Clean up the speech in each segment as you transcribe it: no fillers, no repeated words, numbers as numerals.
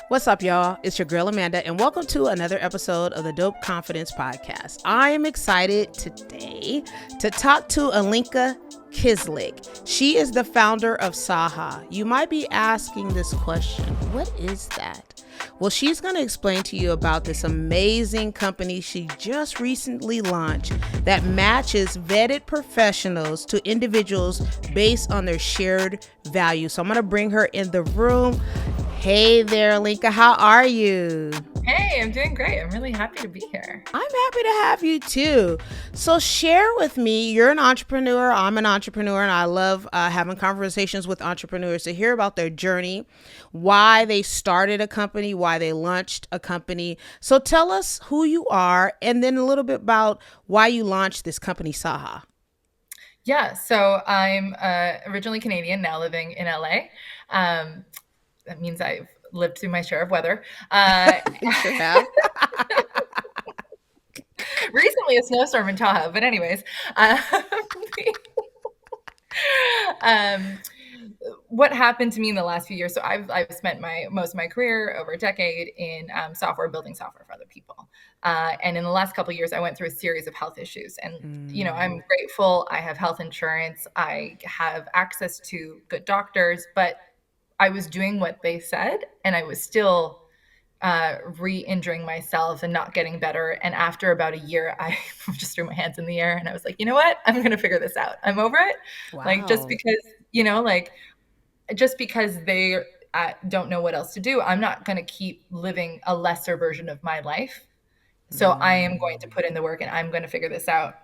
What's up, y'all? It's your girl Amanda, and welcome to another episode of the Dope Confidence Podcast. I am excited today to talk to Alenka Kyslik. She is the founder of SAHA. You might be asking this question, what is that? Well, she's going to explain to you about this amazing company she just recently launched that matches vetted professionals to individuals based on their shared values. So I'm going to bring her in the room. Hey there, Alenka. How are you? Hey, I'm doing great. I'm really happy to be here. I'm happy to have you too. So share with me, you're an entrepreneur, I'm an entrepreneur, and I love having conversations with entrepreneurs to hear about their journey, why they started a company, why they launched a company. So tell us who you are and then a little bit about why you launched this company, SAHA. Yeah, so I'm originally Canadian, now living in LA. That means I've lived through my share of weather. You sure have. Recently, a snowstorm in Tahoe, but anyways, um, um, what happened to me in the last few years? So I've spent most of my career, over a decade, in software, building software for other people. And in the last couple of years, I went through a series of health issues. And I'm grateful. I have health insurance. I have access to good doctors, but I was doing what they said, and I was still re-injuring myself and not getting better. And after about a year, I just threw my hands in the air and I was like, you know what? I'm going to figure this out. I'm over it. Like Wow. just because they don't know what else to do, I'm not going to keep living a lesser version of my life. So I am going to put in the work and I'm going to figure this out.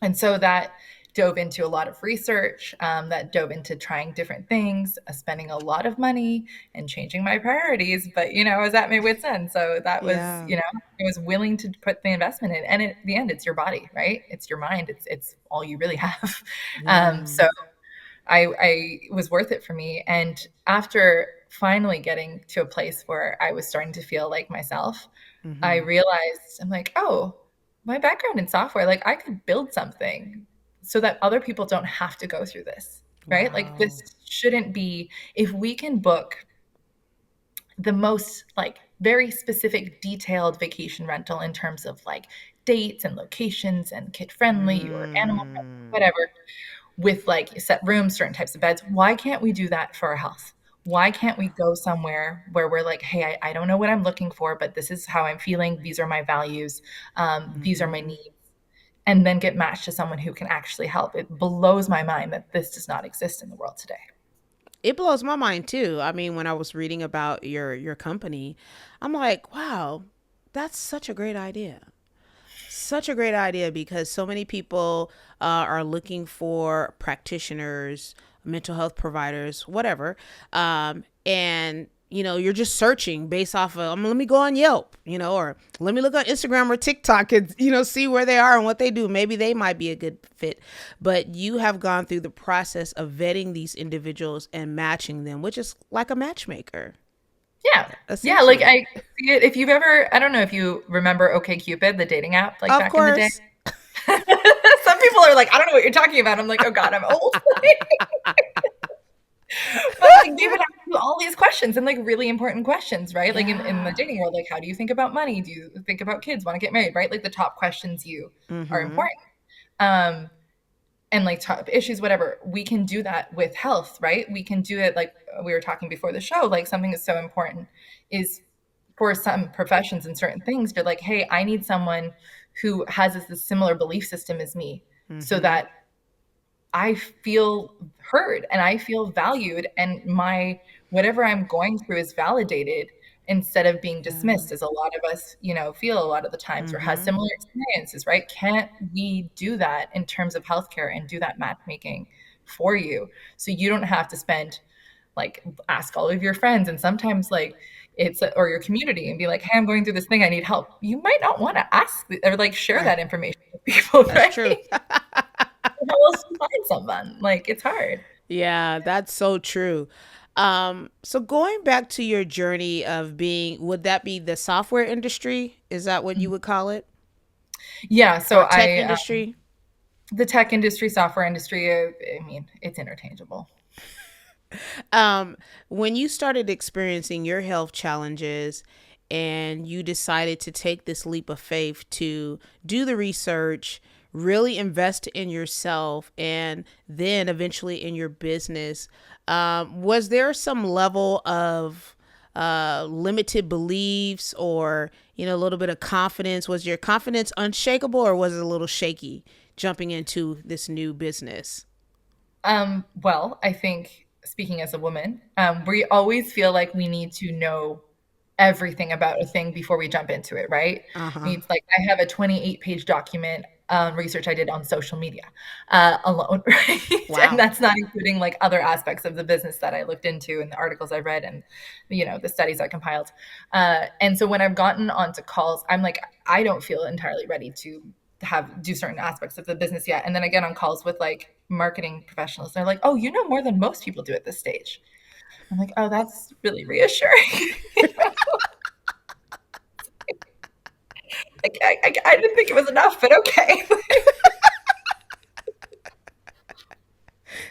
And so that dove into a lot of research, that dove into trying different things, spending a lot of money and changing my priorities. But, I was at my wit's end. So that was, Yeah. I was willing to put the investment in. And at the end, it's your body, right? It's your mind. It's all you really have. Yeah. So I was worth it for me. And after finally getting to a place where I was starting to feel like myself, I Mm-hmm. realized I'm like, oh, my background in software, like I could build something so that other people don't have to go through this, right? Like Wow. this shouldn't be, if we can book the most like very specific detailed vacation rental in terms of like dates and locations and kid friendly or animal friendly, Mm. whatever, with like set rooms, certain types of beds. Why can't we do that for our health? Why can't we go somewhere where we're like, hey, I don't know what I'm looking for, but this is how I'm feeling. These are my values. These are my Mm-hmm. needs. And then get matched to someone who can actually help. It blows my mind that this does not exist in the world today. It blows my mind too. I mean, when I was reading about your company, I'm like, wow, that's such a great idea. Such a great idea because so many people are looking for practitioners, mental health providers, whatever. And you're just searching based off of, let me go on Yelp, or let me look on Instagram or TikTok and, see where they are and what they do. Maybe they might be a good fit. But you have gone through the process of vetting these individuals and matching them, which is like a matchmaker, Yeah. Yeah. Like essentially. I see it. If you've ever, I don't know if you remember OkCupid, the dating app, like Of back in the day. course. Some people are like, I don't know what you're talking about. I'm like, oh God, I'm old. But like they would ask you all these questions and like really important questions, right? Like in the Yeah. dating world, like how do you think about money? Do you think about kids? Want to get married? Right? Like the top questions you are Mm-hmm. important. Um, and like top issues, whatever. We can do that with health, right? We can do it like we were talking before the show. Like something that's so important is for some professions and certain things, you're like, hey, I need someone who has this similar belief system as me so Mm-hmm. that I feel heard and I feel valued and my whatever I'm going through is validated instead of being Yeah. dismissed as a lot of us, feel a lot of the times or has Mm-hmm. similar experiences, right? Can't we do that in terms of healthcare and do that matchmaking for you so you don't have to spend like ask all of your friends and sometimes like it's or your community and be like, hey, I'm going through this thing, I need help. You might not want to ask or like share Right. that information with people, That's right? true. How else do you find someone? Like, it's hard. Yeah, that's so true. So going back to your journey of being, would that be the software industry? Is that what you would call it? Yeah, so Or tech industry? the tech industry, software industry, I mean, it's interchangeable. um, when you started experiencing your health challenges and you decided to take this leap of faith to do the research, really invest in yourself, and then eventually in your business, was there some level of limited beliefs or, a little bit of confidence? Was your confidence unshakable or was it a little shaky jumping into this new business? Well, I think speaking as a woman, we always feel like we need to know everything about a thing before we jump into it, right? Uh I huh. mean, it's like I have a 28-page document research I did on social media alone, right? And Wow. that's not including like other aspects of the business that I looked into and the articles I read and the studies I compiled. And so when I've gotten onto calls, I'm like, I don't feel entirely ready to have do certain aspects of the business yet. And then I get on calls with like marketing professionals. They're like, "Oh, you know more than most people do at this stage." I'm like, "Oh, that's really reassuring." Like, I didn't think it was enough, but okay.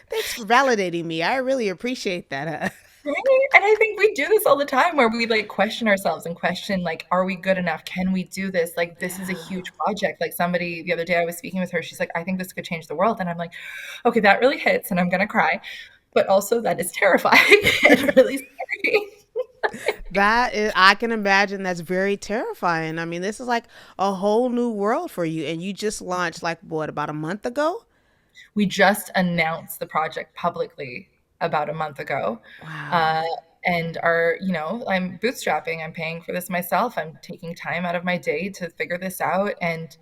Thanks for validating me. I really appreciate that. Right? And I think we do this all the time where we like question ourselves and question like, are we good enough? Can we do this? Like, this is a Yeah. huge project. Like somebody the other day I was speaking with her, she's like, I think this could change the world. And I'm like, okay, that really hits and I'm gonna cry. But also that is terrifying and really scary. That is, I can imagine that's very terrifying. I mean, this is like a whole new world for you, and you just launched like what, about a month ago? We just announced the project publicly about a month ago. Wow. Uh, and I'm bootstrapping. I'm paying for this myself. I'm taking time out of my day to figure this out. And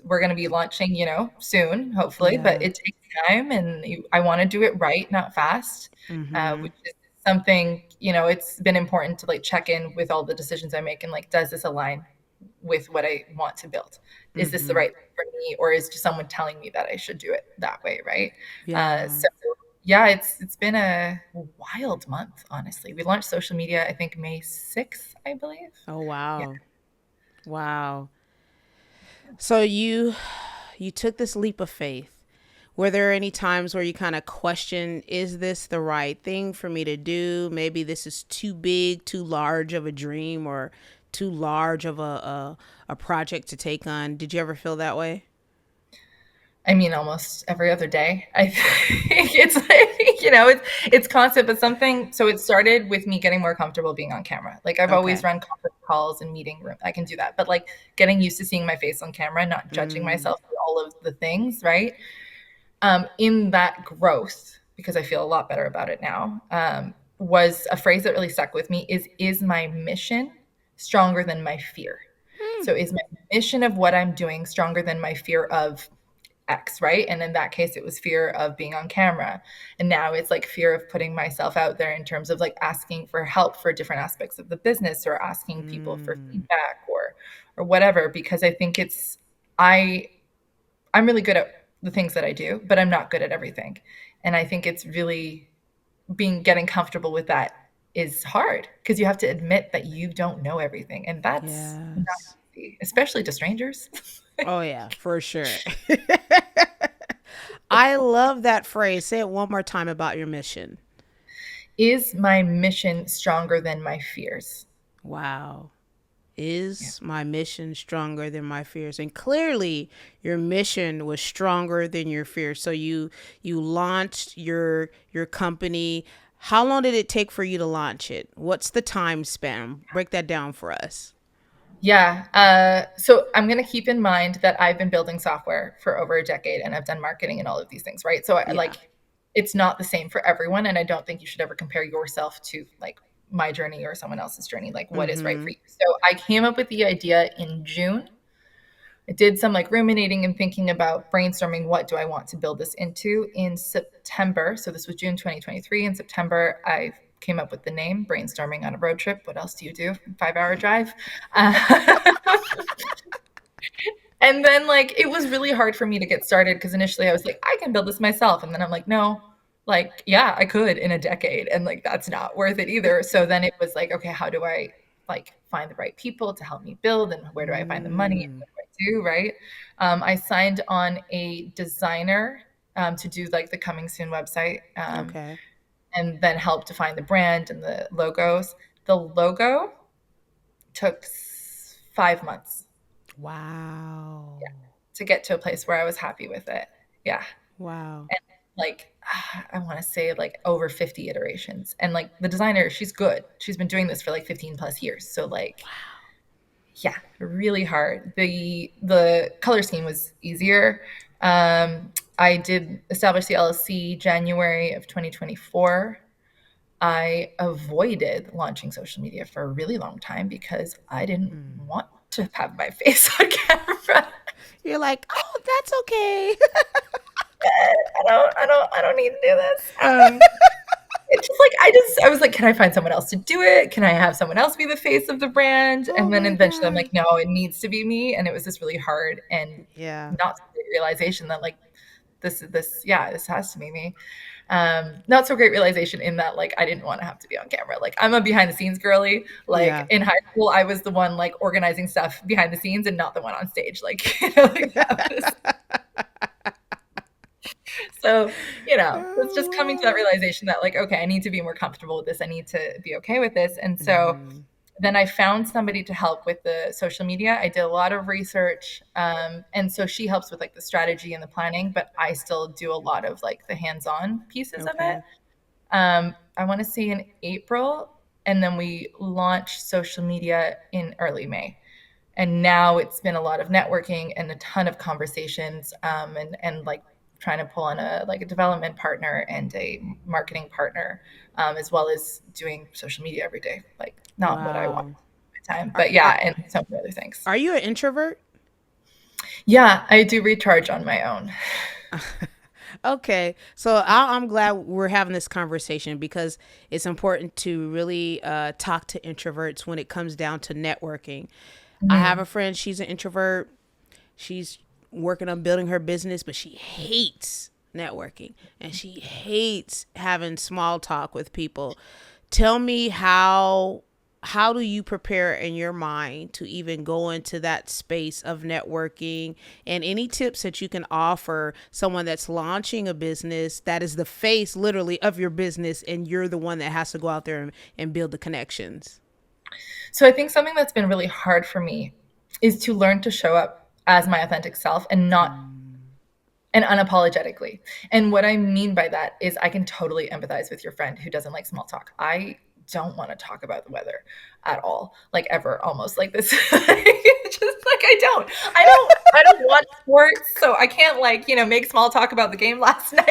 we're going to be launching, soon, hopefully, but Yeah. it takes time and I want to do it right, not fast, Mm-hmm. which is something, it's been important to like check in with all the decisions I make and like, does this align with what I want to build? Is this the Mm-hmm. right thing for me, or is just someone telling me that I should do it that way, right? Yeah. So yeah, it's been a wild month, honestly. We launched social media, I think May 6th, I believe. Oh Yeah. wow. Wow. So you took this leap of faith. Were there any times where you kind of question, is this the right thing for me to do? Maybe this is too big, too large of a dream, or too large of a project to take on. Did you ever feel that way? I mean, almost every other day. I think it's like, it's constant, but something. So it started with me getting more comfortable being on camera. Like I've always Okay. run conference calls and meeting room. I can do that, but like getting used to seeing my face on camera, not judging Mm, myself for all of the things, right? In that growth, because I feel a lot better about it now, was a phrase that really stuck with me is my mission stronger than my fear? mm, So is my mission of what I'm doing stronger than my fear of X, right? And in that case, it was fear of being on camera. And now it's like fear of putting myself out there in terms of like asking for help for different aspects of the business or asking people for mm. feedback or whatever, because I think I I'm really good at the things that I do, but I'm not good at everything. And I think it's really getting comfortable with that is hard because you have to admit that you don't know everything. And that's not Yes. easy, especially to strangers. Oh yeah, for sure. I love that phrase. Say it one more time about your mission. Is my mission stronger than my fears? Wow. Yeah. Is my mission stronger than my fears? And clearly your mission was stronger than your fears. So you launched your company. How long did it take for you to launch it? What's the time span? Break that down for us. Yeah. So I'm going to keep in mind that I've been building software for over a decade and I've done marketing and all of these things, right? So Yeah. it's not the same for everyone. And I don't think you should ever compare yourself to like my journey or someone else's journey, like what is right for Mhm. you. So I came up with the idea in June. I did some like ruminating and thinking about brainstorming what do I want to build this into in September. So this was June 2023. In September, I came up with the name brainstorming on a road trip. What else do you do? 5 hour drive. Uh, and then like it was really hard for me to get started because initially I was like, I can build this myself. And then I'm like, no, like, yeah, I could in a decade. And like that's not worth it either. So then it was like, okay, how do I like find the right people to help me build and where do I find the money and Mm. what do I do, right? I signed on a designer to do like the coming soon website. Okay. and then help define the brand and the logos. The logo took 5 months Wow. to get to a place where I was happy with it. Yeah. Wow. And like, I want to say like over 50 iterations. And like the designer, she's good. She's been doing this for like 15 plus years. So like, yeah, really hard. The color scheme was easier. I did establish the LLC January of 2024. I avoided launching social media for a really long time because I didn't Mm. want to have my face on camera. You're like, oh, that's okay. I don't need to do this. It's just like I was like, can I find someone else to do it? Can I have someone else be the face of the brand? Oh And then my eventually I'm God. like, no, it needs to be me. And it was this really hard and Yeah. not so great realization that like this has to be me. Not so great realization in that like I didn't want to have to be on camera. Like I'm a behind the scenes girly. Like Yeah. in high school, I was the one like organizing stuff behind the scenes and not the one on stage. Like, like that was so, it's just coming to that Oh, wow. realization that like, okay, I need to be more comfortable with this. I need to be okay with this. And so Hmm. then I found somebody to help with the social media. I did a lot of research. And so she helps with like the strategy and the planning, but I still do a lot of like the hands-on pieces of it. Okay. I want to say in April, and then we launched social media in early May. And now it's been a lot of networking and a ton of conversations, and like trying to pull on a development partner and a marketing partner, as well as doing social media every day. Like not what I want Wow. at my time, Are, but are, yeah, and some other things. are you an introvert? Yeah, I do recharge on my own. Okay, so I'm glad we're having this conversation because it's important to really talk to introverts when it comes down to networking. I have a Mhm. friend, she's an introvert. She's working on building her business, but she hates networking and she hates having small talk with people. Tell me how do you prepare in your mind to even go into that space of networking, and any tips that you can offer someone that's launching a business that is the face literally of your business and you're the one that has to go out there and build the connections. So I think something that's been really hard for me is to learn to show up as my authentic self and not Mm. and unapologetically. And what I mean by that is I can totally empathize with your friend who doesn't like small talk. I don't want to talk about the weather at all, like ever, almost like this. Just like I don't watch sports, so I can't like, make small talk about the game last night.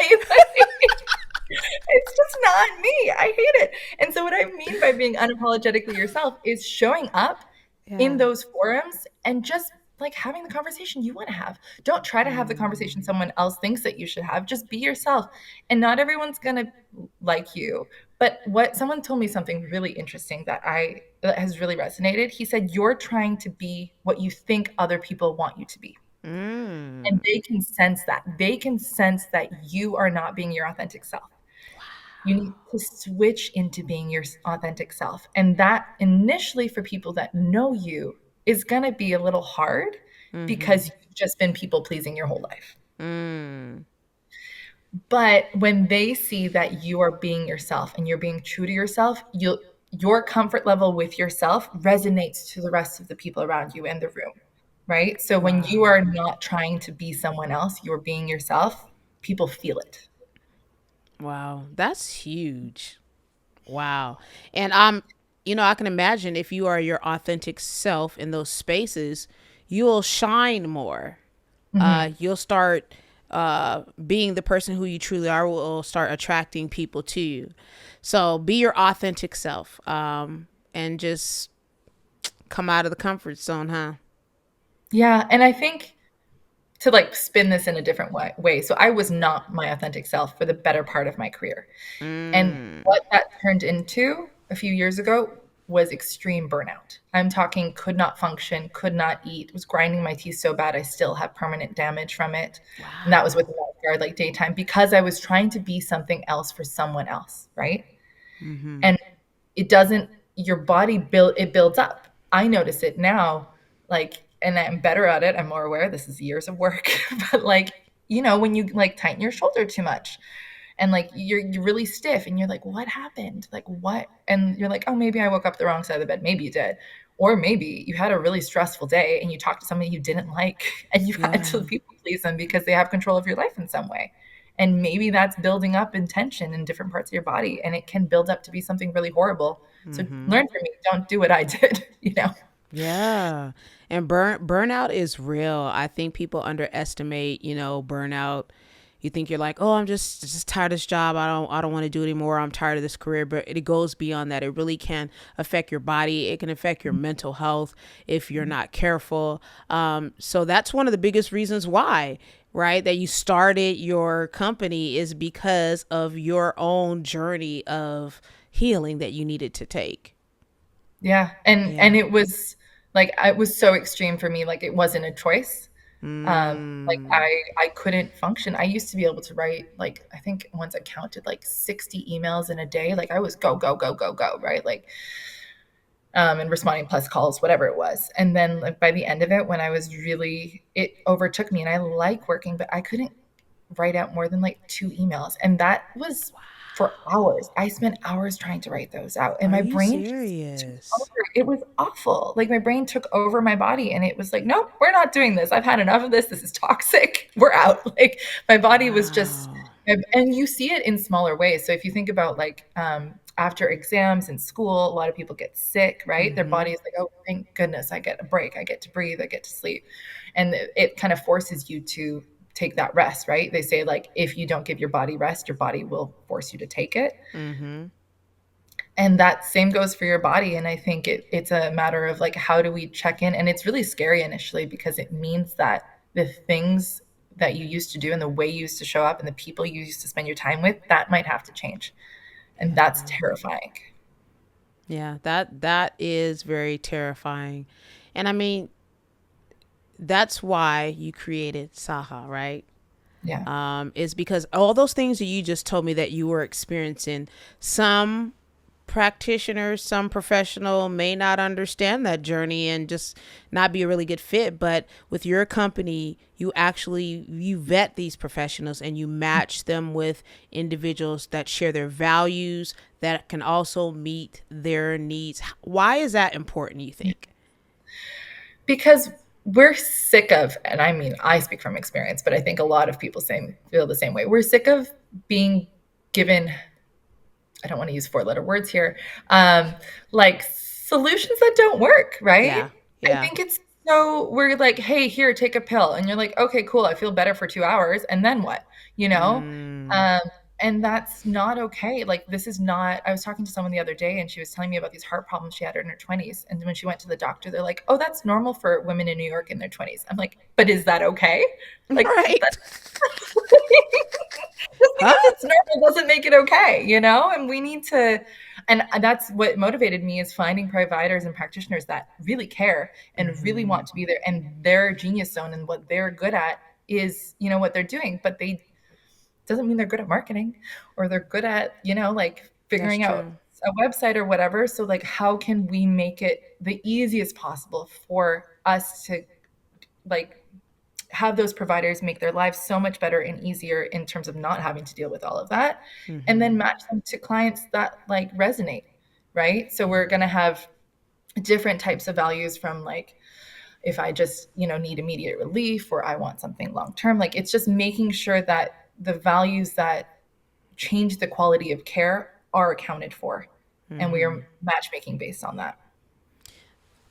It's just not me. I hate it. And so, what I mean by being unapologetically yourself is showing up in Yeah. those forums and just like having the conversation you want to have. Don't try to have the conversation Mm. someone else thinks that you should have. Just be yourself. And not everyone's going to like you. But what someone told me something really interesting that has really resonated. He said, "You're trying to be what you think other people want you to be." And Mm. they can sense that. They can sense that you are not being your authentic self. You need to switch into being your authentic self. And that initially, for people that know you, is going to be a little hard Mm-hmm. because you've just been people pleasing your whole life. Mm. But when they see that you are being yourself and you're being true to yourself, your comfort level with yourself resonates to the rest of the people around you in the room, right? So when you Wow. are not trying to be someone else, you're being yourself, people feel it. Wow. That's huge. Wow. And I can imagine if you are your authentic self in those spaces, you'll shine more. Mhm. You'll start being the person who you truly are, will start attracting people to you. So be your authentic self, and just come out of the comfort zone, huh? Yeah, and I think to like spin this in a different way. So I was not my authentic self for the better part of my career. And Mm. what that turned into a few years ago was extreme burnout. I'm talking could not function, could not eat, was grinding my teeth so bad I still have permanent damage from it. And that was with Wow. the lifeguard, like daytime, because I was trying to be something else for someone else, right? Mm-hmm. And it doesn't your body builds up. I notice it now, like, and I'm better at it. I'm more aware. This is years of work, but like, when you like tighten your shoulder too much, and like you're really stiff and you're like, what happened? Like what? And you're like, oh, maybe I woke up the wrong side of the bed. Maybe you did. Or maybe you had a really stressful day and you talked to somebody you didn't like and you had Yeah. to people please them because they have control of your life in some way. And maybe that's building up in tension in different parts of your body, and it can build up to be something really horrible. So Mm-hmm. learn from me. Don't do what I did, you know? Yeah. And burnout is real. I think people underestimate, burnout. You think you're like, "Oh, I'm just tired of this job. I don't want to do it anymore. I'm tired of this career." But it goes beyond that. It really can affect your body. It can affect your mental health if you're not careful. So that's one of the biggest reasons why, right, that you started your company is because of your own journey of healing that you needed to take. Yeah. And Yeah. it was like it was so extreme for me, like it wasn't a choice. Like Mm. I couldn't function. I used to be able to write like I think once I counted like 60 emails in a day. Like I was go, go, go, go, go, right? Like and responding plus calls, whatever it was. And then like by the end of it, when I was really it overtook me and I like working, but I couldn't write out more than like 2 emails, and that was for hours. I spent hours trying to write those out, and Are my you brain just took over. serious? It was awful. Like, my brain took over my body, and it was like, "Nope, we're not doing this. I've had enough of this. This is toxic. We're out." Like, my body was just Wow. and you see it in smaller ways. So if you think about, like, after exams in school, a lot of people get sick, right? Their Mm-hmm. body is like, "Oh, thank goodness I get a break. I get to breathe. I get to sleep." And it kind of forces you to take that rest, right? They say like if you don't give your body rest, your body will force you to take it. Mm-hmm. And that same goes for your body. And I think it's a matter of like how do we check in? And it's really scary initially because it means that the things that you used to do and the way you used to show up and the people you used to spend your time with, that might have to change. And that's Yeah. terrifying. Yeah. That is very terrifying. And I mean, that's why you created Saha, right? Yeah. Is because all those things that you just told me that you were experiencing, some practitioners, some professional may not understand that journey and just not be a really good fit. But with your company, you vet these professionals and you match them with individuals that share their values that can also meet their needs. Why is that important, you think? Because we're sick of, and I mean, I speak from experience, but I think a lot of people feel the same way. We're sick of being given, I don't want to use 4-letter words here, um, like solutions that don't work, right? Yeah. I Yeah. think it's so we're like, hey, here, take a pill. And you're like, okay, cool. I feel better for 2 hours. And then what? You know? Mm. Um, and that's not okay. Like, this is not, I was talking to someone the other day and she was telling me about these heart problems she had in her 20s. And when she went to the doctor, they're like, oh, that's normal for women in New York in their 20s. I'm like, but is that okay? Like, Right. just Huh? because it's normal doesn't make it okay, you know? And we need to, and that's what motivated me is finding providers and practitioners that really care and really Mm-hmm. want to be there. And their genius zone and what they're good at is, what they're doing, but they doesn't mean they're good at marketing or they're good at, like That's figuring out true. a website or whatever. So like, how can we make it the easiest possible for us to like have those providers make their lives so much better and easier in terms of not having to deal with all of that, and Mm-hmm. then match them to clients that like resonate, right? So we're going to have different types of values from like if I just need immediate relief or I want something long term. Like it's just making sure that the values that change the quality of care are accounted for, and we Mm-hmm. are matchmaking based on that.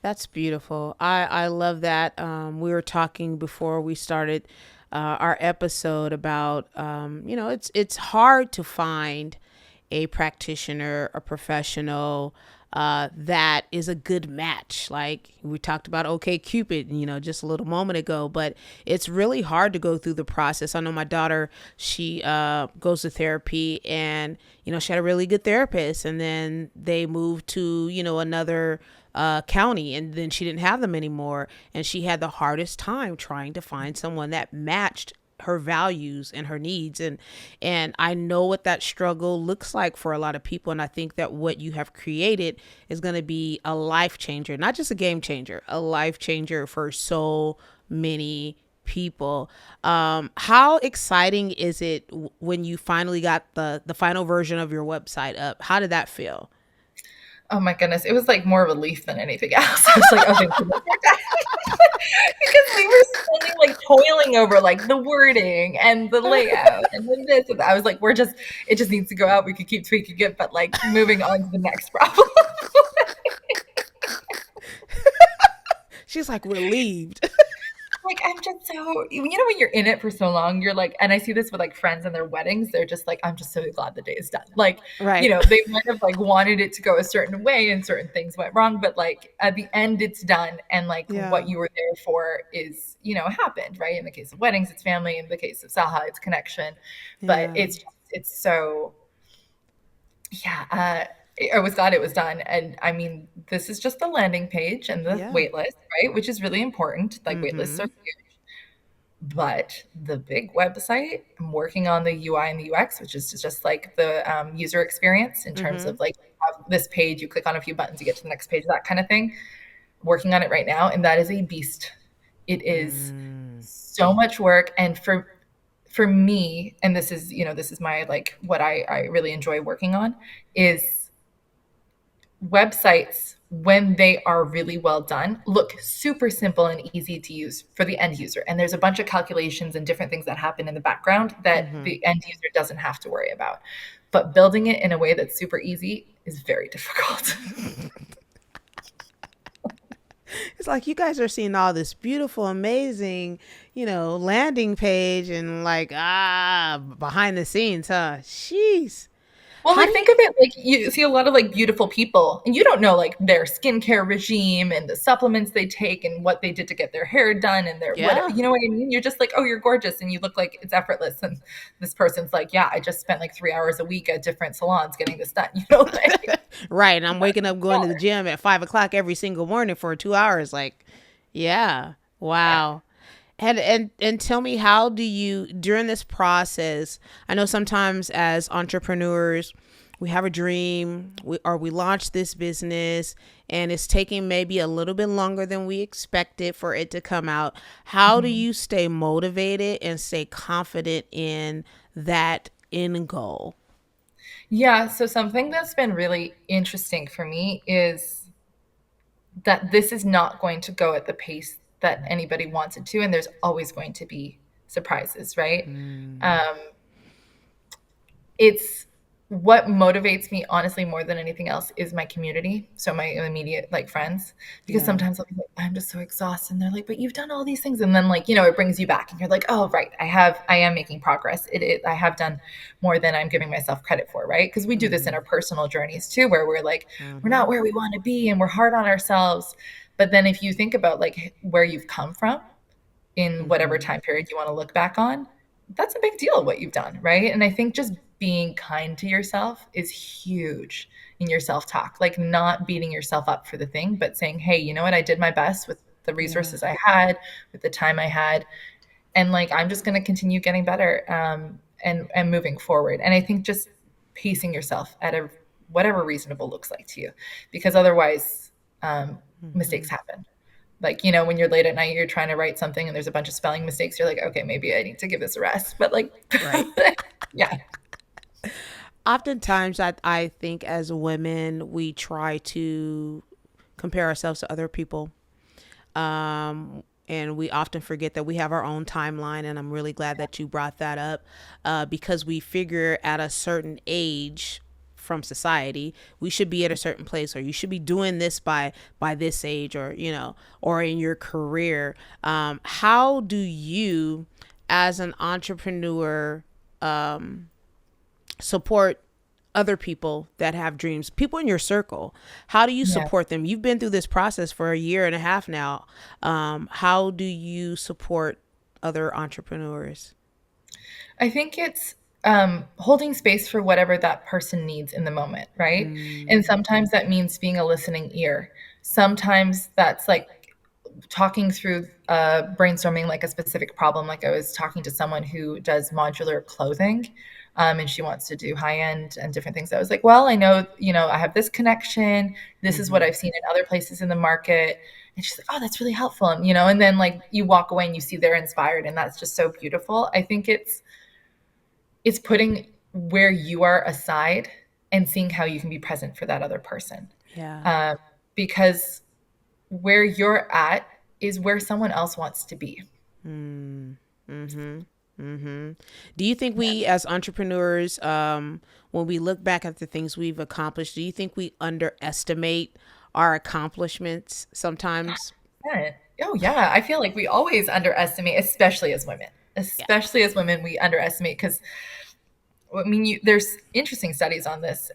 That's beautiful. I love that. We were talking before we started our episode about it's hard to find a practitioner, a professional that is a good match. Like we talked about OK Cupid, just a little moment ago, but it's really hard to go through the process. I know my daughter, she goes to therapy and, she had a really good therapist and then they moved to, another county and then she didn't have them anymore. And she had the hardest time trying to find someone that matched her values and her needs, and I know what that struggle looks like for a lot of people, and I think that what you have created is going to be a life changer, not just a game changer, a life changer for so many people. How exciting is it when you finally got the final version of your website up? How did that feel? Oh my goodness, it was like more relief than anything else. I was like, oh, thank goodness. Because we were spending like toiling over like the wording and the layout and then this and that. I was like, it just needs to go out. We could keep tweaking it, but like moving on to the next problem. She's like relieved. Like, I'm just so, when you're in it for so long, you're like, and I see this with like friends and their weddings, they're just like, I'm just so glad the day is done. Like, Right. they might have like wanted it to go a certain way and certain things went wrong, but like at the end, it's done. And like Yeah. what you were there for is, happened, right? In the case of weddings, it's family. In the case of SAHA, it's connection. But Yeah. it's so, yeah. I was glad it was done. And I mean, this is just the landing page and the Yeah. wait list, right? Which is really important. Like wait lists are Mhm. huge. But the big website, I'm working on the UI and the UX, which is just like the user experience in terms of Mhm. like you have this page, you click on a few buttons, you get to the next page, that kind of thing. Working on it right now, and that is a beast. It is Mm. so much work, and for me, and this is my like what I really enjoy working on is websites when they are really well done look super simple and easy to use for the end user, and there's a bunch of calculations and different things that happen in the background that Mhm. the end user doesn't have to worry about, but building it in a way that's super easy is very difficult. It's like you guys are seeing all this beautiful, amazing, landing page and like behind the scenes, huh? Jeez. Well, How like do you think of it like you see a lot of like beautiful people and you don't know like their skincare regime and the supplements they take and what they did to get their hair done and their what Yeah. you know what I mean? You're just like, oh, you're gorgeous and you look like it's effortless. And this person's like, yeah, I just spent like 3 hours a week at different salons getting this done. Like Right. And I'm waking up going to the gym at 5 o'clock every single morning for 2 hours. Like, yeah. yeah. Wow. And tell me, how do you, during this process, I know sometimes as entrepreneurs we have a dream, or we launch this business and it's taking maybe a little bit longer than we expected for it to come out. How do Mhm. you stay motivated and stay confident in that end goal? Yeah, so something that's been really interesting for me is that this is not going to go at the pace that anybody wants it to, and there's always going to be surprises, right? Mm, Um, it's what motivates me honestly more than anything else is my community, so my immediate like friends, because yeah. sometimes I'll be like, I'm just so exhausted and they're like, but you've done all these things, and then like it brings you back and you're like, oh right, I am making progress. I have done more than I'm giving myself credit for, right? Because we do this in Mm-hmm. our personal journeys too, where we're like, we're Mm-hmm. not where we want to be and we're hard on ourselves, but then if you think about like where you've come from in whatever Mm-hmm. time period you want to look back on, that's a big deal what you've done, right? And I think just being kind to yourself is huge in your self-talk. Like not beating yourself up for the thing, but saying, "Hey, you know what? I did my best with the Yeah. resources I had, with the time I had, and like I'm just going to continue getting better and moving forward." And I think just pacing yourself at a whatever reasonable looks like to you, because otherwise Mm-hmm. mistakes happen. Like, when you're late at night, you're trying to write something and there's a bunch of spelling mistakes. You're like, okay, maybe I need to give this a rest. But like, Right. yeah, Oftentimes, I think as women, we try to compare ourselves to other people. And we often forget that we have our own timeline. And I'm really glad that you brought that up, because we figure at a certain age from society we should be at a certain place, or you should be doing this by this age, or or in your career. How do you, as an entrepreneur, support other people that have dreams, people in your circle? How do you yeah. support them? You've been through this process for a year and a half now. How do you support other entrepreneurs? I think it's holding space for whatever that person needs in the moment, right? Mm, And sometimes that means being a listening ear. Sometimes that's like talking through brainstorming like a specific problem. Like I was talking to someone who does modular clothing, and she wants to do high end and different things. I was like, well, I know, I have this connection. This is what mm-hmm. I've seen in other places in the market. And she's like, oh, that's really helpful. And, and then like you walk away and you see they're inspired, and that's just so beautiful. I think it's putting where you are aside and seeing how you can be present for that other person. Yeah. Um, because where you're at is where someone else wants to be. Mm. Mm-hmm. Mm-hmm. Do you think Yeah. we as entrepreneurs, when we look back at the things we've accomplished, do you think we underestimate our accomplishments sometimes? Yeah. Oh yeah, I feel like we always underestimate, especially as women. Yeah. Especially as women, we underestimate because I mean, there's interesting studies on this.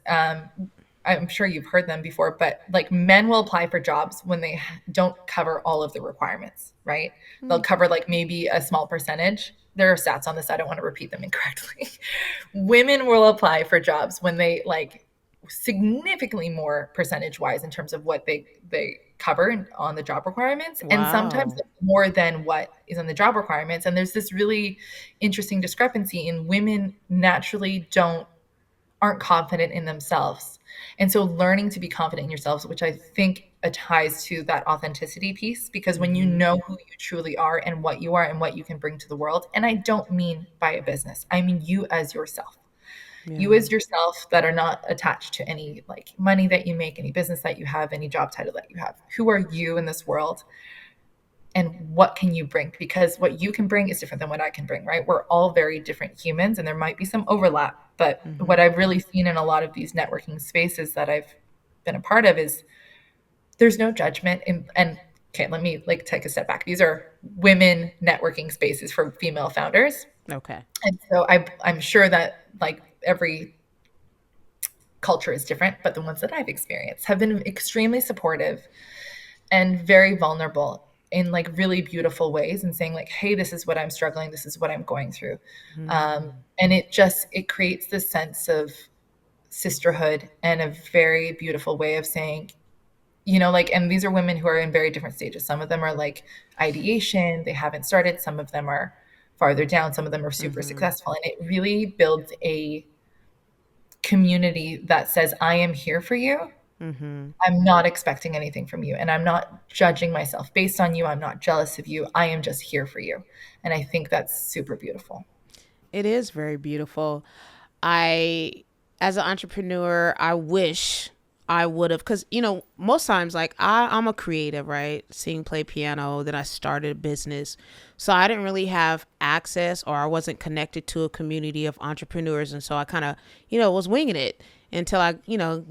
I'm sure you've heard them before, but like men will apply for jobs when they don't cover all of the requirements, right? They'll Mm. cover like maybe a small percentage. There are stats on this. I don't want to repeat them incorrectly. Women will apply for jobs when they like significantly more percentage wise in terms of what they cover on the job requirements, and sometimes Wow. more than what is in the job requirements. And there's this really interesting discrepancy in women naturally don't aren't confident in themselves. And so learning to be confident in yourselves, which I think ties to that authenticity piece, because when you Mm-hmm. know who you truly are and what you can bring to the world, and I don't mean by a business, I mean you as yourself. You Yeah. as yourself that are not attached to any like money that you make, any business that you have, any job title that you have. Who are you in this world? And what can you bring? Because what you can bring is different than what I can bring, right? We're all very different humans and there might be some overlap. But Mm-hmm. what I've really seen in a lot of these networking spaces that I've been a part of is there's no judgment. And okay, let me like take a step back. These are women networking spaces for female founders. Okay. And so I'm sure that like every culture is different, but the ones that I've experienced have been extremely supportive and very vulnerable in like really beautiful ways and saying like, hey, this is what I'm struggling, this is what I'm going through. Mm. And it creates this sense of sisterhood and a very beautiful way of saying, like, and these are women who are in very different stages. Some of them are like ideation, they haven't started, some of them are farther down, some of them are super Mm-hmm. successful, and it really builds a community that says, I am here for you. Mm-hmm. I'm not expecting anything from you, and I'm not judging myself based on you. I'm not jealous of you. I am just here for you. And I think that's super beautiful. It is very beautiful. I, as an entrepreneur, I wish I would have, because, most times, like, I'm a creative, right? Sing, play piano. Then I started a business. So I didn't really have access, or I wasn't connected to a community of entrepreneurs. And so I kind of, was winging it until I,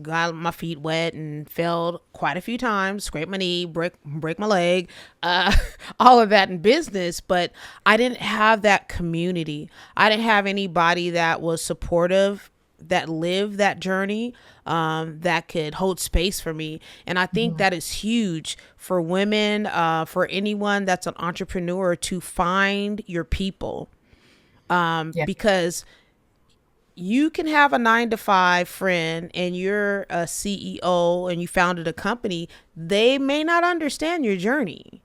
got my feet wet and failed quite a few times, scrape my knee, break my leg, uh, all of that in business. But I didn't have that community. I didn't have anybody that was supportive, that lived that journey, that could hold space for me. And I think Mhm. that is huge for women, for anyone that's an entrepreneur, to find your people, Yeah. because you can have a 9 to 5 friend and you're a CEO and you founded a company. They may not understand your journey.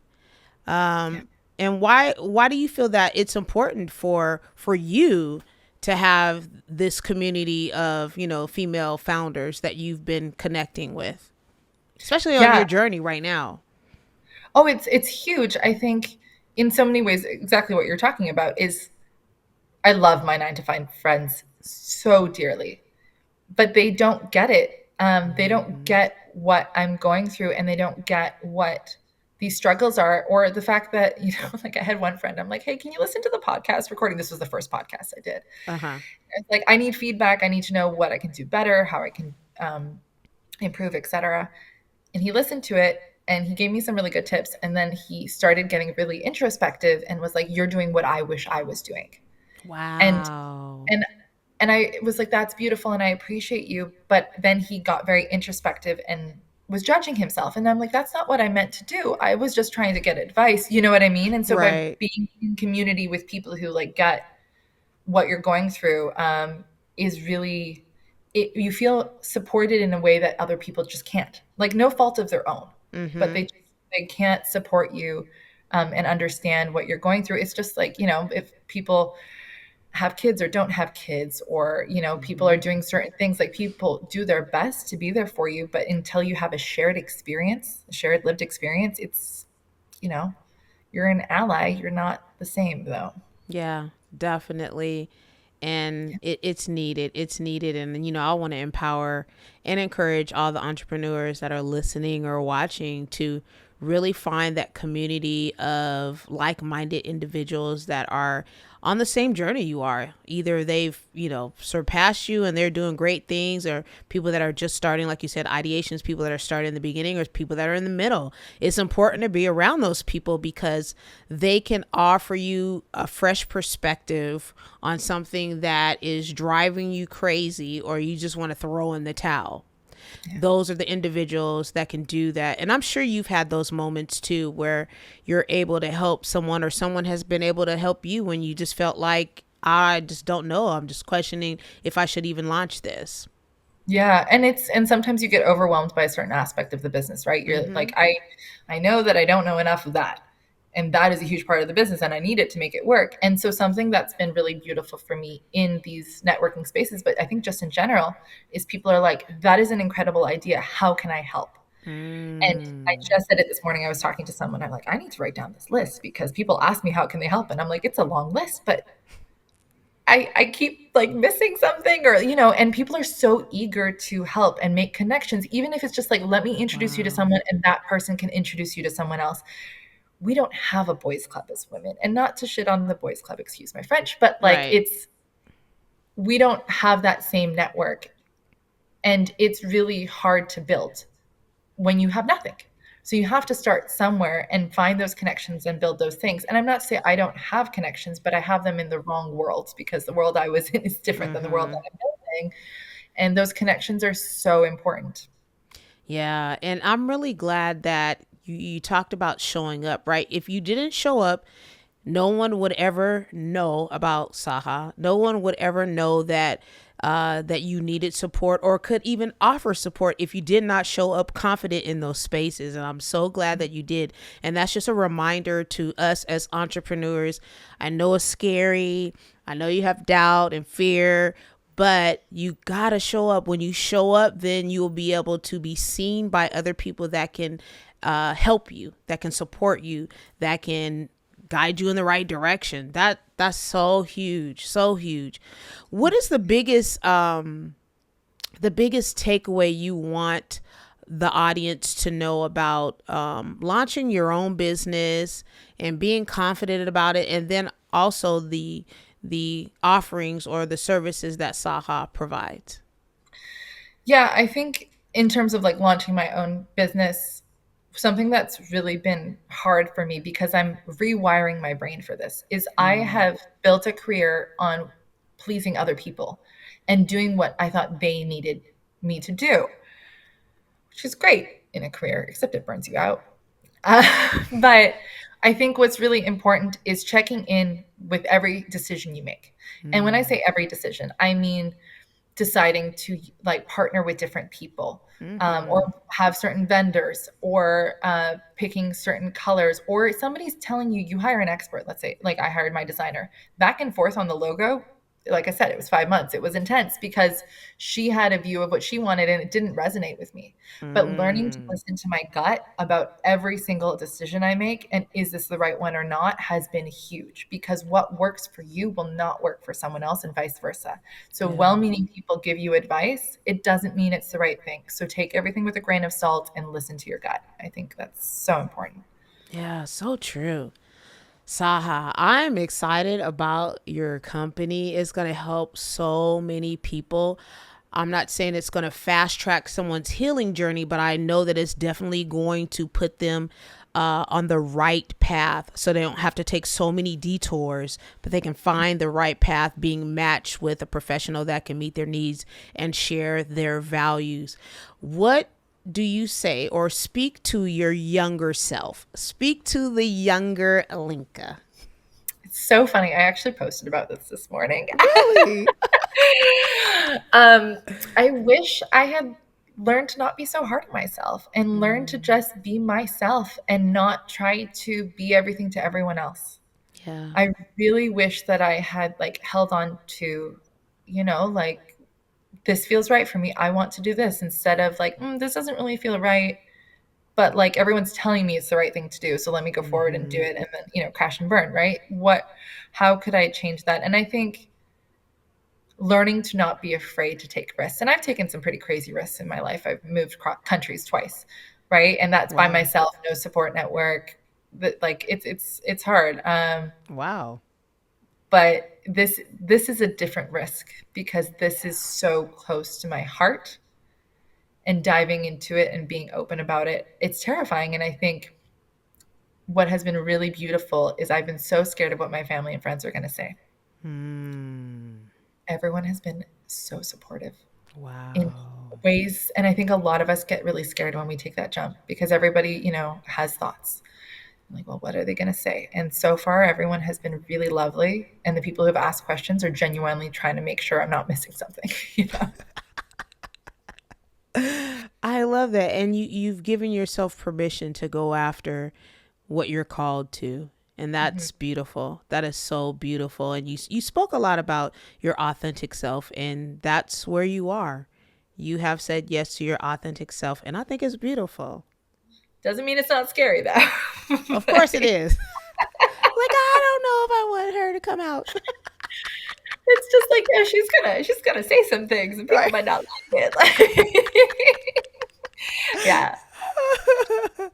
Yeah. And why do you feel that it's important for you to have this community of, female founders that you've been connecting with, especially on your Yeah. journey right now? Oh, it's huge. I think in so many ways, exactly what you're talking about is I love my 9 to 5 friends so dearly, but they don't get it. They don't Mm-hmm. get what I'm going through, and they don't get what these struggles are, or the fact that, like I had one friend, I'm like, hey, can you listen to the podcast recording? This was the first podcast I did. Uh-huh. It's like, I need feedback. I need to know what I can do better, how I can improve, etc. And he listened to it and he gave me some really good tips. And then he started getting really introspective and was like, you're doing what I wish I was doing. And Wow. and and I was like, that's beautiful and I appreciate you. But then he got very introspective and was judging himself. And I'm like, that's not what I meant to do. I was just trying to get advice. You know what I mean? And so by Right. being in community with people who like get what you're going through, is really you feel supported in a way that other people just can't. Like no fault of their own, but Mm-hmm. they can't support you, and understand what you're going through. It's just like, if people have kids or don't have kids, or, people are Hmm. doing certain things. Like, people do their best to be there for you, but until you have a shared experience, a shared lived experience, it's, you know, you're an ally. You're not the same though. Yeah, definitely. And it's needed. It's needed. And, I want to empower and encourage all the entrepreneurs that are listening or watching to really find that community of like minded individuals that are on the same journey you are. Either they've, surpassed you and they're doing great things, or people that are just starting, like you said, ideations, people that are starting in the beginning, or people that are in the middle. It's important to be around those people because they can offer you a fresh perspective on something that is driving you crazy or you just want to throw in the towel. Yeah. Those are the individuals that can do that. And I'm sure you've had those moments too where you're able to help someone or someone has been able to help you when you just felt like, I just don't know. I'm just questioning if I should even launch this. Yeah, and sometimes you get overwhelmed by a certain aspect of the business, right? You're Mm-hmm. like, I know that I don't know enough of that. And that is a huge part of the business, and I need it to make it work. And so something that's been really beautiful for me in these networking spaces, but I think just in general, is people are like, that is an incredible idea. How can I help? And I Mm. just said it this morning. I was talking to someone. I'm like, I need to write down this list because people ask me how can they help, and I'm like, it's a long list, but I keep like missing something, or, and people are so eager to help and make connections, even if it's just like, let me introduce you to Wow. someone and that person can introduce you to someone else. We don't have a boys club as women, and not to shit on the boys club, excuse my French, but like, Right. we don't have that same network, and it's really hard to build when you have nothing. So you have to start somewhere and find those connections and build those things. And I'm not saying I don't have connections, but I have them in the wrong worlds, because the world I was in is different than the world Mm-hmm. that I'm building. And those connections are so important. Yeah, and I'm really glad that you talked about showing up, right? If you didn't show up, no one would ever know about SAHA. No one would ever know that you needed support or could even offer support if you did not show up confident in those spaces. And I'm so glad that you did. And that's just a reminder to us as entrepreneurs. I know it's scary. I know you have doubt and fear, but you gotta show up. When you show up, then you'll be able to be seen by other people that can help you, that can support you, that can guide you in the right direction. That's so huge, so huge. What is the biggest takeaway you want the audience to know about launching your own business and being confident about it, and then also the offerings or the services that SAHA provides? Yeah, I think in terms of like launching my own business, something that's really been hard for me, because I'm rewiring my brain for this, is I Mm. have built a career on pleasing other people and doing what I thought they needed me to do, which is great in a career, except it burns you out. But I think what's really important is checking in with every decision you make. And when I Mm. say every decision, I mean deciding to like partner with different people, or Mm-hmm. have certain vendors, or picking certain colors, or somebody's telling you, you hire an expert. Let's say like I hired my designer, back and forth on the logo. Like I said, it was 5 months. It was intense because she had a view of what she wanted and it didn't resonate with me. But learning to Mm. listen to my gut about every single decision I make, and is this the right one or not, has been huge, because what works for you will not work for someone else, and vice versa. So Yeah. well-meaning people give you advice. It doesn't mean it's the right thing. So take everything with a grain of salt and listen to your gut. I think that's so important. Yeah, so true. Saha, I'm excited about your company. It's going to help so many people. I'm not saying it's going to fast track someone's healing journey, but I know that it's definitely going to put them on the right path so they don't have to take so many detours, but they can find the right path being matched with a professional that can meet their needs and share their values. What do you say or speak to your younger self? Speak to the younger Alenka. It's so funny. I actually posted about this morning. Really? um, I wish I had learned to not be so hard on myself and learn to Mm, just be myself and not try to be everything to everyone else. Yeah. I really wish that I had like held on to, like, this feels right for me. I want to do this, instead of like, this doesn't really feel right, but like everyone's telling me it's the right thing to do. So let me go forward and do Mm-hmm. it, and then, crash and burn, right? How could I change that? And I think learning to not be afraid to take risks. And I've taken some pretty crazy risks in my life. I've moved countries twice, right? And that's by Wow. myself, no support network. That, like, it's hard. Wow. But this is a different risk because this is so close to my heart, and diving into it and being open about it. It's terrifying. And I think what has been really beautiful is I've been so scared of what my family and friends are going to say. Hmm. Everyone has been so supportive in Wow. ways. And I think a lot of us get really scared when we take that jump because everybody, has thoughts. Like, well, what are they going to say? And so far, everyone has been really lovely. And the people who have asked questions are genuinely trying to make sure I'm not missing something. I love that. And you've given yourself permission to go after what you're called to. And Mhm. that's beautiful. That is so beautiful. And you spoke a lot about your authentic self, and that's where you are. You have said yes to your authentic self, and I think it's beautiful. Doesn't mean it's not scary, though. Of But course it is. Like, I don't know if I want her to come out. it's just like, yeah, she's gonna say some things, and people Right. might not like it. Yeah, good.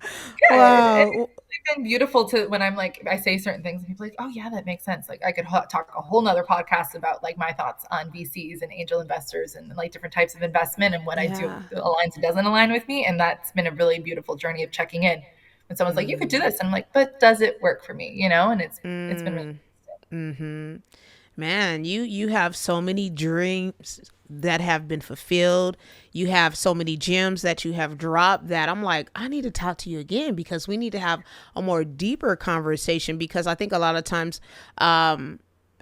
And Wow. it's been beautiful to when I'm like, I say certain things, and people are like, oh yeah, that makes sense. Like, I could talk a whole nother podcast about like my thoughts on VCs and angel investors and like different types of investment and what I do Yeah. aligns and doesn't align with me. And that's been a really beautiful journey of checking in. When someone's like, you could do Mm. this, and I'm like, but does it work for me? And it's been really Mm. Mm-hmm. Man, you have so many dreams that have been fulfilled. You have so many gems that you have dropped that I'm like, I need to talk to you again because we need to have a more deeper conversation, because I think a lot of times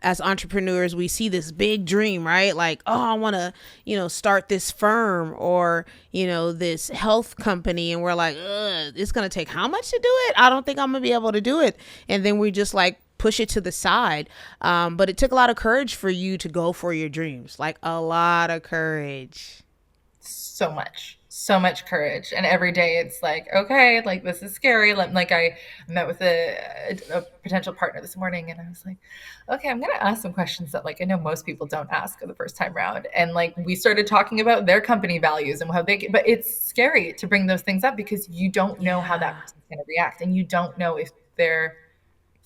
as entrepreneurs we see this big dream, right? Like, oh, I want to, start this firm or, this health company, and we're like, ugh, it's going to take how much to do it? I don't think I'm going to be able to do it. And then we just like push it to the side. But it took a lot of courage for you to go for your dreams, like a lot of courage. so much courage. And every day it's like, okay, like this is scary. Like I met with a potential partner this morning, and I was like, okay, I'm going to ask some questions that like I know most people don't ask for the first time around. And like we started talking about their company values and how but it's scary to bring those things up because you don't know how that Yeah. person's going to react, and you don't know if their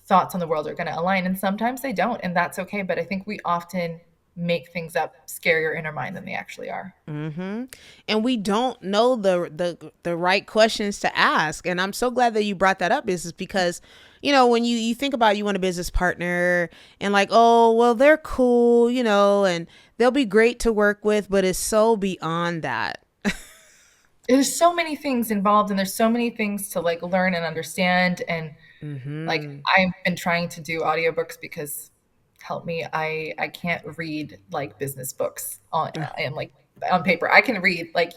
thoughts on the world are going to align. And sometimes they don't, and that's okay. But I think we often make things up scarier in our mind than they actually are. Mm-hmm. And we don't know the right questions to ask. And I'm so glad that you brought that up. Is because, when you think about you want a business partner and like, oh, well, they're cool, and they'll be great to work with, but it's so beyond that. There's so many things involved, and there's so many things to like learn and understand. And like Mm-hmm. I've been trying to do audiobooks because help me, I can't read like business books on and like on paper. I can read like,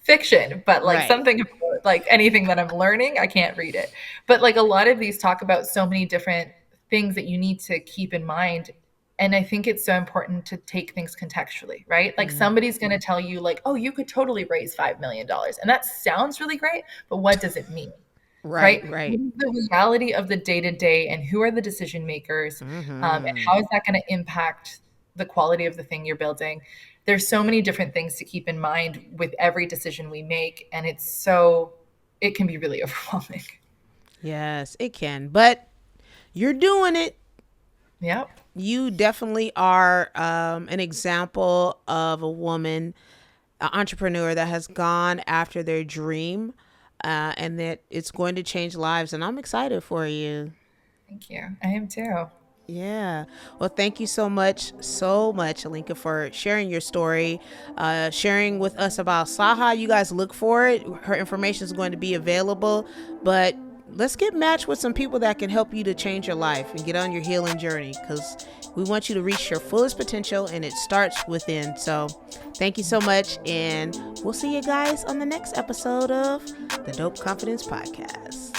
fiction, but like Right. something about, like anything that I'm learning, I can't read it. But like a lot of these talk about so many different things that you need to keep in mind. And I think it's so important to take things contextually, right? Like Mm. somebody's going to tell you like, oh, you could totally raise $5 million. And that sounds really great, but what does it mean? Right. Right? Right. What is the reality of the day to day, and who are the decision makers? And Mm-hmm. how is that going to impact the quality of the thing you're building? There's so many different things to keep in mind with every decision we make. And it can be really overwhelming. Yes, it can. But you're doing it. Yep. You definitely are an example of a woman, an entrepreneur that has gone after their dream, and that it's going to change lives. And I'm excited for you. Thank you. I am too. Yeah. Well, thank you so much, Alenka, for sharing your story, sharing with us about SAHA. You guys look for it. Her information is going to be available, but let's get matched with some people that can help you to change your life and get on your healing journey, because we want you to reach your fullest potential, and it starts within. So thank you so much, and we'll see you guys on the next episode of the Dope Confidence Podcast.